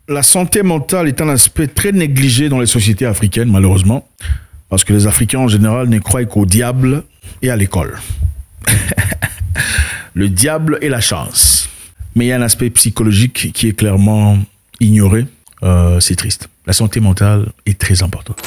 La santé mentale est un aspect très négligé dans les sociétés africaines, malheureusement, parce que les Africains en général ne croient qu'au diable et à l'école. Le diable et la chance. Mais il y a un aspect psychologique qui est clairement ignoré. C'est triste. La santé mentale est très importante.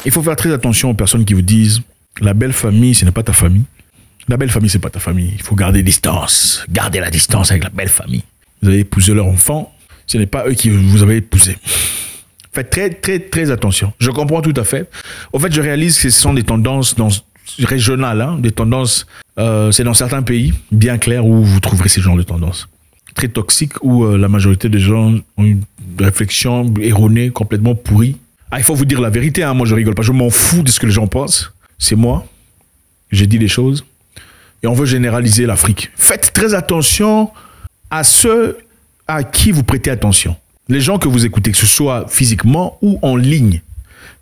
Il faut faire très attention aux personnes qui vous disent la belle famille, ce n'est pas ta famille. La belle famille, ce n'est pas ta famille. Il faut garder distance. Gardez la distance avec la belle famille. Vous avez épousé leur enfant, ce n'est pas eux qui vous avez épousé. Faites très attention. Je comprends tout à fait. Au fait, je réalise que ce sont des tendances régionales, hein, des tendances, c'est dans certains pays bien clairs où vous trouverez ces genres de tendances. Très toxiques, où la majorité des gens ont une réflexion erronée, complètement pourrie. Ah, il faut vous dire la vérité, hein. Moi je rigole pas, je m'en fous de ce que les gens pensent. C'est moi, j'ai dit les choses. Et on veut généraliser l'Afrique. Faites très attention à ceux à qui vous prêtez attention. Les gens que vous écoutez, que ce soit physiquement ou en ligne.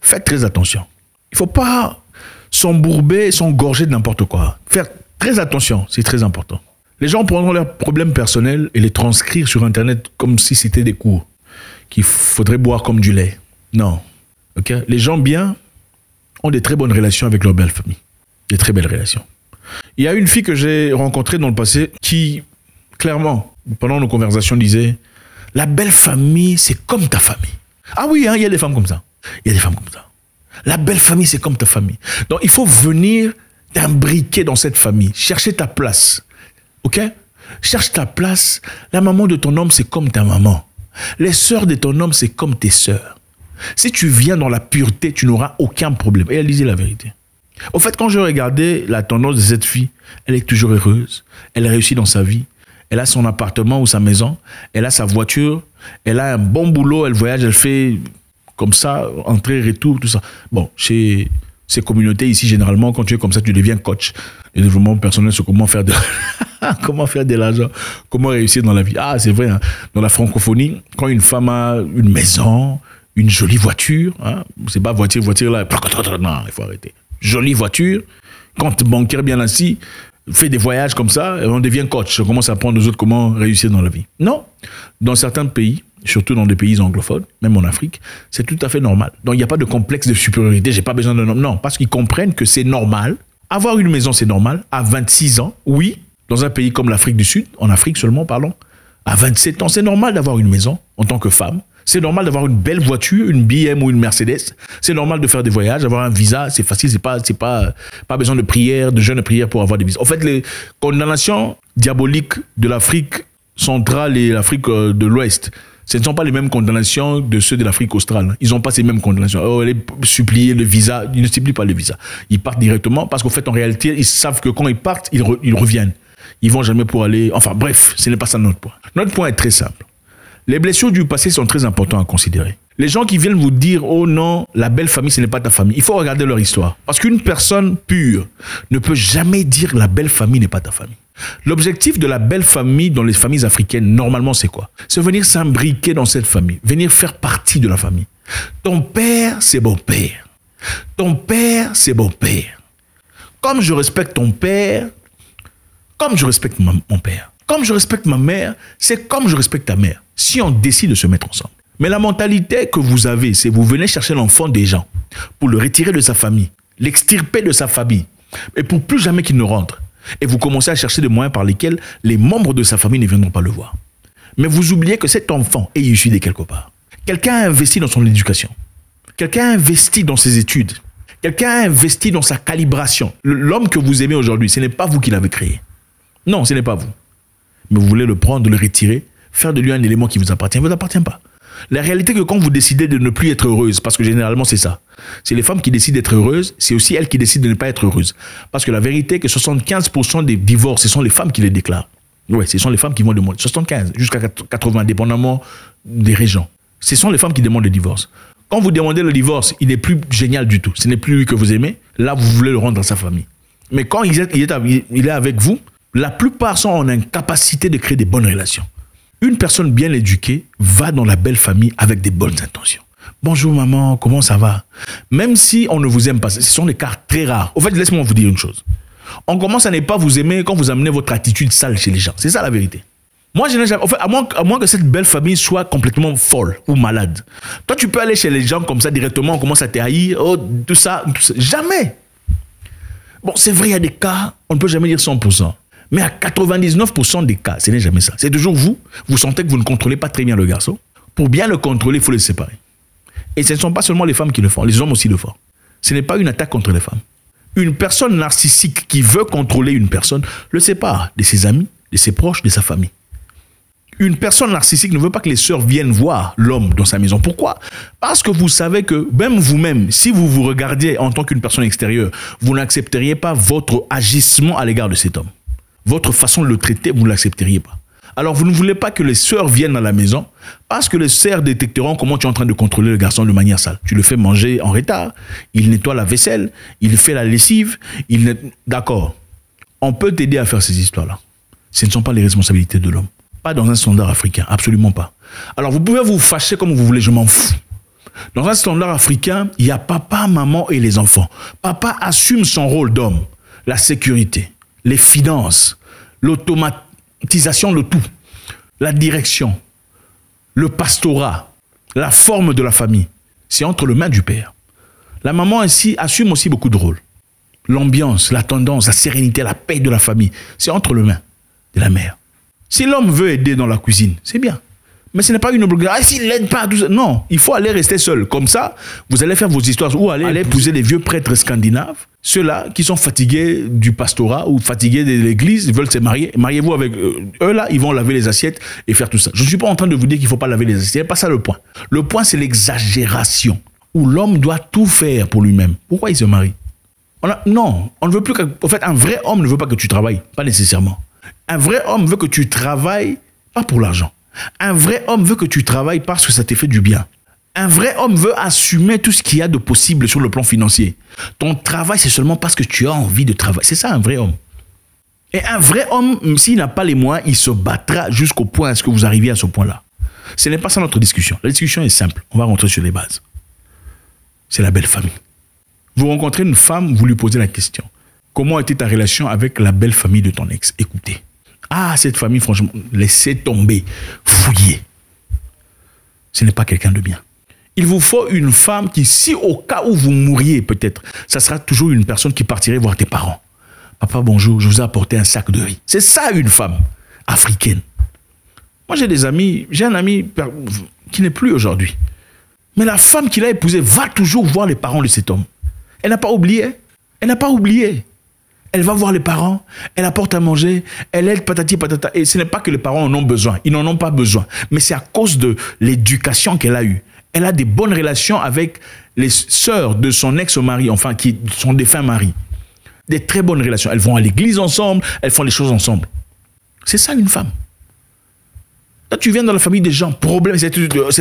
Faites très attention. Il ne faut pas s'embourber, s'engorger de n'importe quoi. Faire très attention, c'est très important. Les gens prendront leurs problèmes personnels et les transcrire sur Internet comme si c'était des cours qu'il faudrait boire comme du lait. Non. Okay? Les gens bien ont des très bonnes relations avec leur belle famille. Des très belles relations. Il y a une fille que j'ai rencontrée dans le passé qui, clairement, pendant nos conversations, disait « La belle famille, c'est comme ta famille. » Ah oui, hein, il y a des femmes comme ça. Il y a des femmes comme ça. La belle famille, c'est comme ta famille. Donc, il faut venir t'imbriquer dans cette famille. Chercher ta place. OK? Cherche ta place. La maman de ton homme, c'est comme ta maman. Les sœurs de ton homme, c'est comme tes sœurs. Si tu viens dans la pureté, tu n'auras aucun problème. Et elle disait la vérité. Au fait, quand je regardais la tendance de cette fille, elle est toujours heureuse. Elle réussit dans sa vie. Elle a son appartement ou sa maison. Elle a sa voiture. Elle a un bon boulot. Elle voyage. Elle fait comme ça, entrée, retour, tout ça. Bon, chez ces communautés ici, généralement, quand tu es comme ça, tu deviens coach. Le développement personnel, c'est comment faire comment faire de l'argent, comment réussir dans la vie. Ah, c'est vrai, hein. Dans la francophonie, quand une femme a une maison, une jolie voiture, hein, c'est pas voiture là, non, il faut arrêter. Jolie voiture, compte bancaire bien assis, fait des voyages comme ça, on devient coach, on commence à apprendre aux autres comment réussir dans la vie. Non, dans certains pays, surtout dans des pays anglophones, même en Afrique, c'est tout à fait normal. Donc il n'y a pas de complexe de supériorité, j'ai pas besoin d'un homme. Non, parce qu'ils comprennent que c'est normal. Avoir une maison, c'est normal. À 26 ans, oui, dans un pays comme l'Afrique du Sud, en Afrique seulement, parlons, à 27 ans, c'est normal d'avoir une maison en tant que femme. C'est normal d'avoir une belle voiture, une BM ou une Mercedes. C'est normal de faire des voyages, avoir un visa, c'est facile, c'est pas besoin de prière, de jeûne de prière pour avoir des visas. En fait, les condamnations diaboliques de l'Afrique centrale et l'Afrique de l'Ouest, ce ne sont pas les mêmes condamnations de ceux de l'Afrique australe. Ils n'ont pas ces mêmes condamnations. Oh, les supplier le visa, ils ne supplient pas le visa. Ils partent directement parce qu'en fait, en réalité, ils savent que quand ils partent, ils reviennent. Ils vont jamais pour aller... Enfin bref, ce n'est pas ça notre point. Notre point est très simple. Les blessures du passé sont très importantes à considérer. Les gens qui viennent vous dire « Oh non, la belle famille, ce n'est pas ta famille », il faut regarder leur histoire. Parce qu'une personne pure ne peut jamais dire « La belle famille n'est pas ta famille ». L'objectif de la belle famille dans les familles africaines, normalement, c'est quoi? C'est venir s'imbriquer dans cette famille, venir faire partie de la famille. Ton père, c'est mon père. Ton père, c'est mon père. Comme je respecte ton père, comme je respecte mon père. Comme je respecte ma mère, c'est comme je respecte ta mère. Si on décide de se mettre ensemble. Mais la mentalité que vous avez, c'est vous venez chercher l'enfant des gens pour le retirer de sa famille, l'extirper de sa famille, et pour plus jamais qu'il ne rentre. Et vous commencez à chercher des moyens par lesquels les membres de sa famille ne viendront pas le voir. Mais vous oubliez que cet enfant est issu de quelque part. Quelqu'un a investi dans son éducation. Quelqu'un a investi dans ses études. Quelqu'un a investi dans sa calibration. L'homme que vous aimez aujourd'hui, ce n'est pas vous qui l'avez créé. Non, ce n'est pas vous. Mais vous voulez le prendre, le retirer, faire de lui un élément qui vous appartient. Il ne vous appartient pas. La réalité est que quand vous décidez de ne plus être heureuse, parce que généralement c'est ça, c'est les femmes qui décident d'être heureuses, c'est aussi elles qui décident de ne pas être heureuses. Parce que la vérité est que 75% des divorces, ce sont les femmes qui les déclarent. Oui, ce sont les femmes qui vont demander. 75 jusqu'à 80, indépendamment des régions. Ce sont les femmes qui demandent le divorce. Quand vous demandez le divorce, il n'est plus génial du tout. Ce n'est plus lui que vous aimez. Là, vous voulez le rendre à sa famille. Mais quand il est avec vous, la plupart sont en incapacité de créer des bonnes relations. Une personne bien éduquée va dans la belle famille avec des bonnes intentions. Bonjour maman, comment ça va? Même si on ne vous aime pas, ce sont des cas très rares. Au fait, laisse-moi vous dire une chose. On commence à ne pas vous aimer quand vous amenez votre attitude sale chez les gens. C'est ça la vérité. Moi, je n'ai jamais... En fait, à moins que cette belle famille soit complètement folle ou malade. Toi, tu peux aller chez les gens comme ça directement, on commence à te haïr, oh, tout ça. Jamais. Bon, c'est vrai, il y a des cas, on ne peut jamais dire 100%. Mais à 99% des cas, ce n'est jamais ça. C'est toujours vous sentez que vous ne contrôlez pas très bien le garçon. Pour bien le contrôler, il faut le séparer. Et ce ne sont pas seulement les femmes qui le font, les hommes aussi le font. Ce n'est pas une attaque contre les femmes. Une personne narcissique qui veut contrôler une personne le sépare de ses amis, de ses proches, de sa famille. Une personne narcissique ne veut pas que les sœurs viennent voir l'homme dans sa maison. Pourquoi? Parce que vous savez que même vous-même, si vous vous regardiez en tant qu'une personne extérieure, vous n'accepteriez pas votre agissement à l'égard de cet homme. Votre façon de le traiter, vous ne l'accepteriez pas. Alors vous ne voulez pas que les sœurs viennent dans la maison parce que les sœurs détecteront comment tu es en train de contrôler le garçon de manière sale. Tu le fais manger en retard, il nettoie la vaisselle, il fait la lessive, D'accord. On peut t'aider à faire ces histoires-là. Ce ne sont pas les responsabilités de l'homme. Pas dans un standard africain, absolument pas. Alors vous pouvez vous fâcher comme vous voulez, je m'en fous. Dans un standard africain, il y a papa, maman et les enfants. Papa assume son rôle d'homme, la sécurité, les finances, l'automatisation de tout, la direction, le pastorat, la forme de la famille. C'est entre les mains du père. La maman ainsi assume aussi beaucoup de rôles. L'ambiance, la tendance, la sérénité, la paix de la famille, c'est entre les mains de la mère. Si l'homme veut aider dans la cuisine, c'est bien. Mais ce n'est pas une obligation. Ah, s'il n'aide pas, tout ça. Non, il faut aller rester seul. Comme ça, vous allez faire vos histoires ou aller épouser les vieux prêtres scandinaves. Ceux-là qui sont fatigués du pastorat ou fatigués de l'église, ils veulent se marier. Mariez-vous avec eux là, ils vont laver les assiettes et faire tout ça. Je ne suis pas en train de vous dire qu'il ne faut pas laver les assiettes. Ce n'est pas ça le point. Le point, c'est l'exagération. Où l'homme doit tout faire pour lui-même. Pourquoi il se marie? Non, on ne veut plus que... En fait, un vrai homme ne veut pas que tu travailles. Pas nécessairement. Un vrai homme veut que tu travailles, pas pour l'argent. Un vrai homme veut que tu travailles parce que ça te fait du bien. Un vrai homme veut assumer tout ce qu'il y a de possible sur le plan financier. Ton travail, c'est seulement parce que tu as envie de travailler. C'est ça un vrai homme. Et un vrai homme, s'il n'a pas les moyens, il se battra jusqu'au point à ce que vous arriviez à ce point-là. Ce n'est pas ça notre discussion. La discussion est simple. On va rentrer sur les bases. C'est la belle famille. Vous rencontrez une femme, vous lui posez la question. Comment était ta relation avec la belle famille de ton ex? Écoutez. Ah, cette famille, franchement, laissez tomber, fouillez. Ce n'est pas quelqu'un de bien. Il vous faut une femme qui, si au cas où vous mouriez peut-être, ça sera toujours une personne qui partirait voir tes parents. Papa, bonjour, je vous ai apporté un sac de riz. C'est ça une femme africaine. Moi, j'ai un ami qui n'est plus aujourd'hui. Mais la femme qu'il a épousée va toujours voir les parents de cet homme. Elle n'a pas oublié. Elle n'a pas oublié. Elle va voir les parents, elle apporte à manger, elle aide patati patata. Et ce n'est pas que les parents en ont besoin, ils n'en ont pas besoin. Mais c'est à cause de l'éducation qu'elle a eue. Elle a des bonnes relations avec les sœurs de son ex-mari, enfin, son défunt mari. Des très bonnes relations. Elles vont à l'église ensemble, elles font les choses ensemble. C'est ça une femme. Là, tu viens dans la famille des gens, problème, c'est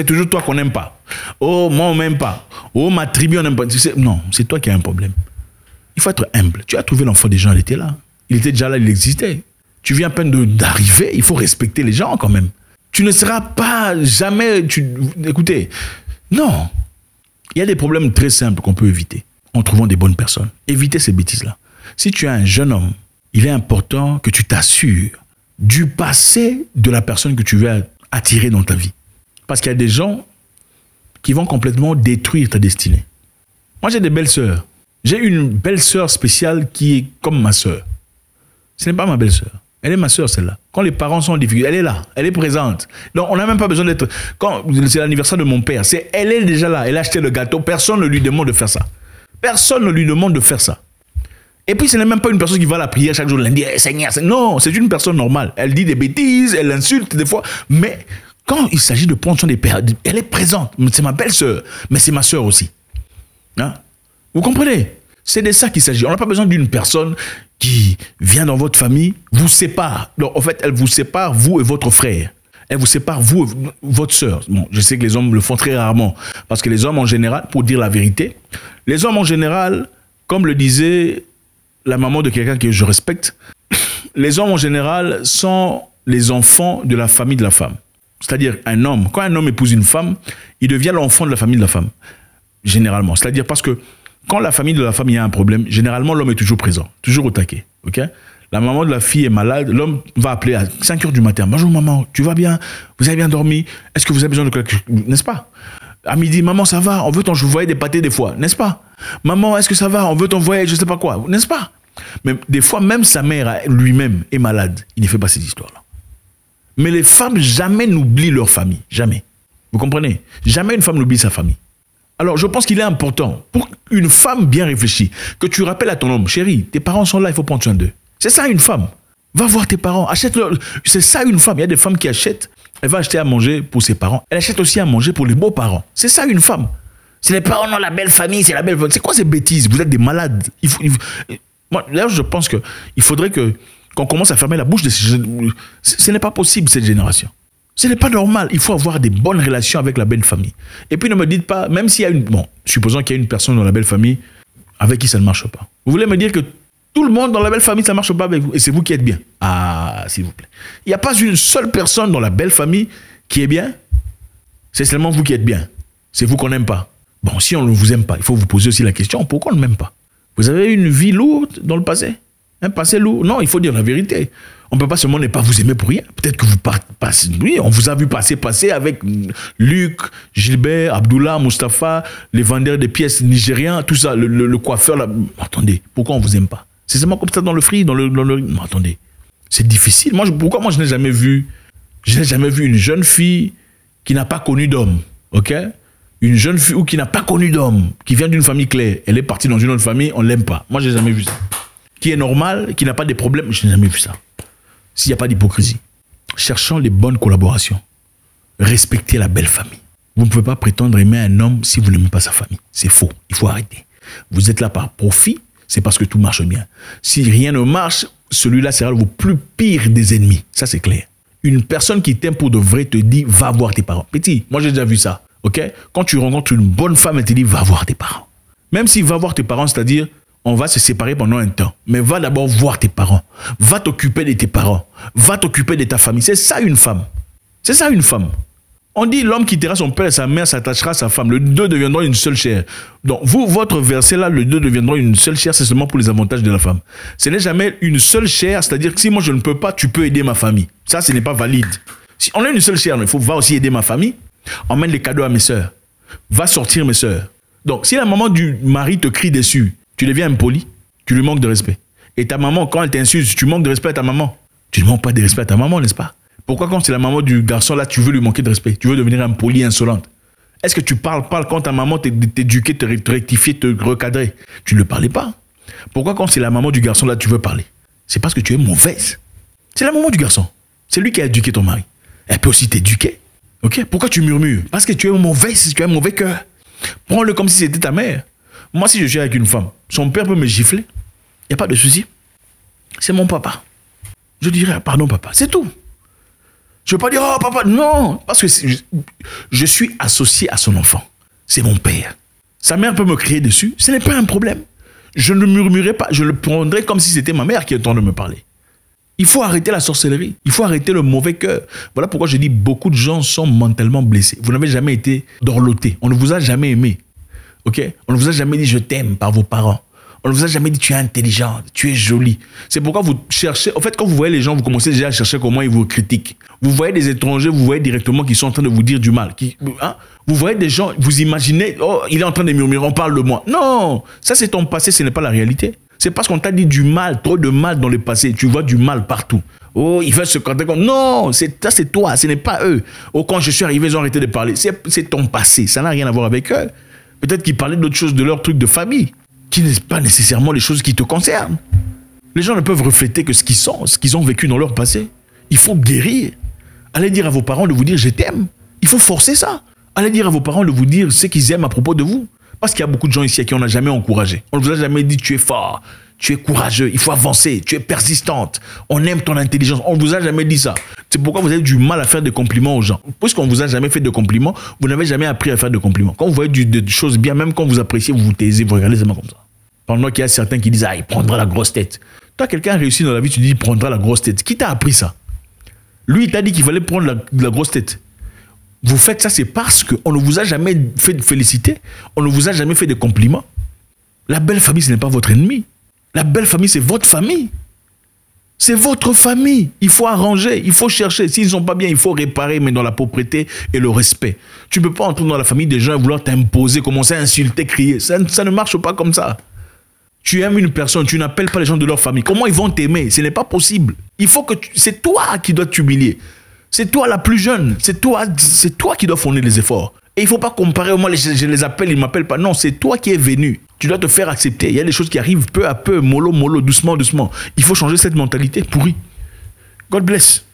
toujours toi qu'on n'aime pas. Oh, moi on m'aime pas. Oh, ma tribu on n'aime pas. Non, c'est toi qui as un problème. Il faut être humble. Tu as trouvé l'enfant des gens, il était là. Il était déjà là, il existait. Tu viens à peine d'arriver, il faut respecter les gens quand même. Tu ne seras pas jamais... Écoutez, non. Il y a des problèmes très simples qu'on peut éviter en trouvant des bonnes personnes. Évitez ces bêtises-là. Si tu es un jeune homme, il est important que tu t'assures du passé de la personne que tu veux attirer dans ta vie. Parce qu'il y a des gens qui vont complètement détruire ta destinée. Moi, j'ai des belles sœurs. J'ai une belle-sœur spéciale qui est comme ma sœur. Ce n'est pas ma belle-sœur. Elle est ma sœur, celle-là. Quand les parents sont en difficulté, elle est là. Elle est présente. Donc, on n'a même pas besoin d'être... Quand c'est l'anniversaire de mon père, elle est déjà là. Elle a acheté le gâteau. Personne ne lui demande de faire ça. Personne ne lui demande de faire ça. Et puis, ce n'est même pas une personne qui va à la prière chaque jour. Elle dit, Seigneur, non, c'est une personne normale. Elle dit des bêtises, elle insulte des fois. Mais quand il s'agit de prendre soin des pères, elle est présente. C'est ma belle-sœur, mais c'est ma sœur aussi. Hein? Vous comprenez? C'est de ça qu'il s'agit. On n'a pas besoin d'une personne qui vient dans votre famille, vous sépare. Donc, en fait, elle vous sépare, vous et votre frère. Elle vous sépare, vous et votre sœur. Bon, je sais que les hommes le font très rarement. Parce que les hommes, en général, pour dire la vérité, les hommes, en général, comme le disait la maman de quelqu'un que je respecte, les hommes, en général, sont les enfants de la famille de la femme. C'est-à-dire un homme, quand un homme épouse une femme, il devient l'enfant de la famille de la femme. Généralement. C'est-à-dire parce que quand la famille de la femme, il y a un problème, généralement l'homme est toujours présent, toujours au taquet. Ok? La maman de la fille est malade, l'homme va appeler à 5 heures du matin. Bonjour maman, tu vas bien? Vous avez bien dormi? Est-ce que vous avez besoin de quelque chose? N'est-ce pas? À midi, maman, ça va? On veut t'envoyer des pâtés des fois, n'est-ce pas? Maman, est-ce que ça va? On veut t'envoyer je ne sais pas quoi, n'est-ce pas? Mais des fois, même sa mère lui-même est malade. Il ne fait pas ces histoires-là. Mais les femmes jamais n'oublient leur famille. Jamais. Vous comprenez? Jamais une femme n'oublie sa famille. Alors, je pense qu'il est important, pour une femme bien réfléchie, que tu rappelles à ton homme, chérie, tes parents sont là, il faut prendre soin d'eux. C'est ça une femme. Va voir tes parents, achète-leur. C'est ça une femme. Il y a des femmes qui achètent, elle va acheter à manger pour ses parents. Elle achète aussi à manger pour les beaux-parents. C'est ça une femme. C'est les parents, non, la belle famille, c'est la belle famille. C'est quoi ces bêtises? Vous êtes des malades. Moi, d'ailleurs, je pense qu'il faudrait qu'on commence à fermer la bouche de ces jeunes. Ce n'est pas possible, cette génération. Ce n'est pas normal. Il faut avoir des bonnes relations avec la belle famille. Et puis ne me dites pas, même s'il y a une... Bon, supposons qu'il y a une personne dans la belle famille avec qui ça ne marche pas. Vous voulez me dire que tout le monde dans la belle famille, ça ne marche pas avec vous et c'est vous qui êtes bien? Ah, s'il vous plaît. Il n'y a pas une seule personne dans la belle famille qui est bien. C'est seulement vous qui êtes bien. C'est vous qu'on n'aime pas. Bon, si on ne vous aime pas, il faut vous poser aussi la question, pourquoi on ne m'aime pas? Vous avez une vie lourde dans le passé? Un passé lourd? Non, il faut dire la vérité. On ne peut pas seulement ne pas vous aimer pour rien. Peut-être que vous passez... Oui, on vous a vu passer avec Luc, Gilbert, Abdullah, Mustapha, les vendeurs de pièces nigériens, tout ça, le coiffeur. Là. Attendez, pourquoi on ne vous aime pas? C'est seulement comme ça dans le free, dans le... Non, attendez, c'est difficile. Pourquoi moi je n'ai jamais vu... Je n'ai jamais vu une jeune fille qui n'a pas connu d'homme, ok? Une jeune fille ou qui n'a pas connu d'homme, qui vient d'une famille claire, elle est partie dans une autre famille, on ne l'aime pas. Moi, je n'ai jamais vu ça. Qui est normal, qui n'a pas de problème, je n'ai jamais vu ça. S'il n'y a pas d'hypocrisie. Cherchons les bonnes collaborations. Respectez la belle famille. Vous ne pouvez pas prétendre aimer un homme si vous n'aimez pas sa famille. C'est faux. Il faut arrêter. Vous êtes là par profit, c'est parce que tout marche bien. Si rien ne marche, celui-là sera le plus pire des ennemis. Ça, c'est clair. Une personne qui t'aime pour de vrai te dit, va voir tes parents. Petit, moi j'ai déjà vu ça. Ok? Quand tu rencontres une bonne femme, elle te dit, va voir tes parents. Même si va voir tes parents, c'est-à-dire, on va se séparer pendant un temps. Mais va d'abord voir tes parents. Va t'occuper de tes parents. Va t'occuper de ta famille. C'est ça une femme. C'est ça une femme. On dit l'homme quittera son père et sa mère, s'attachera à sa femme. Le deux deviendront une seule chair. Donc vous, votre verset là, le deux deviendront une seule chair, c'est seulement pour les avantages de la femme. Ce n'est jamais une seule chair, c'est-à-dire que si moi je ne peux pas, tu peux aider ma famille. Ça, ce n'est pas valide. Si on a une seule chair, il faut va aussi aider ma famille. Emmène les cadeaux à mes sœurs. Va sortir mes sœurs. Donc si la maman du mari te crie dessus, tu deviens impoli, tu lui manques de respect. Et ta maman, quand elle t'insulte, tu manques de respect à ta maman. Tu ne manques pas de respect à ta maman, n'est-ce pas? Pourquoi quand c'est la maman du garçon, là, tu veux lui manquer de respect? Tu veux devenir impoli, insolente? Est-ce que tu parles quand ta maman t'éduquer, te rectifier, te recadrer? Tu ne le parlais pas. Pourquoi quand c'est la maman du garçon, là, tu veux parler? C'est parce que tu es mauvaise. C'est la maman du garçon. C'est lui qui a éduqué ton mari. Elle peut aussi t'éduquer. Ok? Pourquoi tu murmures? Parce que tu es mauvaise, tu as un mauvais cœur. Prends-le comme si c'était ta mère. Moi, si je suis avec une femme, son père peut me gifler. Il n'y a pas de souci. C'est mon papa. Je dirais, pardon papa, c'est tout. Je ne veux pas dire, oh papa, non. Parce que je suis associé à son enfant. C'est mon père. Sa mère peut me crier dessus. Ce n'est pas un problème. Je ne murmurerai pas. Je le prendrai comme si c'était ma mère qui est en train de me parler. Il faut arrêter la sorcellerie. Il faut arrêter le mauvais cœur. Voilà pourquoi je dis beaucoup de gens sont mentalement blessés. Vous n'avez jamais été dorloté. On ne vous a jamais aimé. Ok? On ne vous a jamais dit je t'aime par vos parents. On ne vous a jamais dit tu es intelligente, tu es jolie. C'est pourquoi vous cherchez... En fait, quand vous voyez les gens, vous commencez déjà à chercher comment ils vous critiquent. Vous voyez des étrangers, vous voyez directement qu'ils sont en train de vous dire du mal. Vous voyez des gens, vous imaginez, oh, il est en train de murmurer, on parle de moi. Non, ça c'est ton passé, ce n'est pas la réalité. C'est parce qu'on t'a dit du mal, trop de mal dans le passé. Tu vois du mal partout. Oh, ils veulent se compter comme... Non, ça c'est toi, ce n'est pas eux. Oh, quand je suis arrivé, ils ont arrêté de parler. C'est ton passé, ça n'a rien à voir avec eux. Peut-être qu'ils parlaient d'autres choses, de leur truc de famille, qui n'est pas nécessairement les choses qui te concernent. Les gens ne peuvent refléter que ce qu'ils sont, ce qu'ils ont vécu dans leur passé. Il faut guérir. Allez dire à vos parents de vous dire « je t'aime ». Il faut forcer ça. Allez dire à vos parents de vous dire ce qu'ils aiment à propos de vous. Parce qu'il y a beaucoup de gens ici à qui on n'a jamais encouragé. On ne vous a jamais dit « tu es fort, tu es courageux, il faut avancer, tu es persistante, on aime ton intelligence ». On ne vous a jamais dit ça. C'est pourquoi vous avez du mal à faire des compliments aux gens. Puisqu'on ne vous a jamais fait de compliments, vous n'avez jamais appris à faire de compliments. Quand vous voyez des choses bien, même quand vous appréciez, vous vous taisez, vous regardez seulement comme ça. Pendant qu'il y a certains qui disent « ah, il prendra la grosse tête ». Toi, quelqu'un a réussi dans la vie, tu dis « il prendra la grosse tête ». Qui t'a appris ça? Lui, il t'a dit qu'il fallait prendre la grosse tête. Vous faites ça, c'est parce qu'on ne vous a jamais fait de féliciter, on ne vous a jamais fait de compliments. La belle famille, ce n'est pas votre ennemi. La belle famille, c'est votre famille. C'est votre famille. Il faut arranger, il faut chercher. S'ils ne sont pas bien, il faut réparer, mais dans la propreté et le respect. Tu ne peux pas entrer dans la famille des gens et vouloir t'imposer, commencer à insulter, crier. Ça ne marche pas comme ça. Tu aimes une personne, tu n'appelles pas les gens de leur famille. Comment ils vont t'aimer? Ce n'est pas possible. Il faut que c'est toi qui dois t'humilier. C'est toi la plus jeune. C'est toi qui dois fournir les efforts. Et il ne faut pas comparer, moi je les appelle, ils ne m'appellent pas. Non, c'est toi qui es venu. Tu dois te faire accepter. Il y a des choses qui arrivent peu à peu, mollo, mollo, doucement, doucement. Il faut changer cette mentalité pourrie. God bless.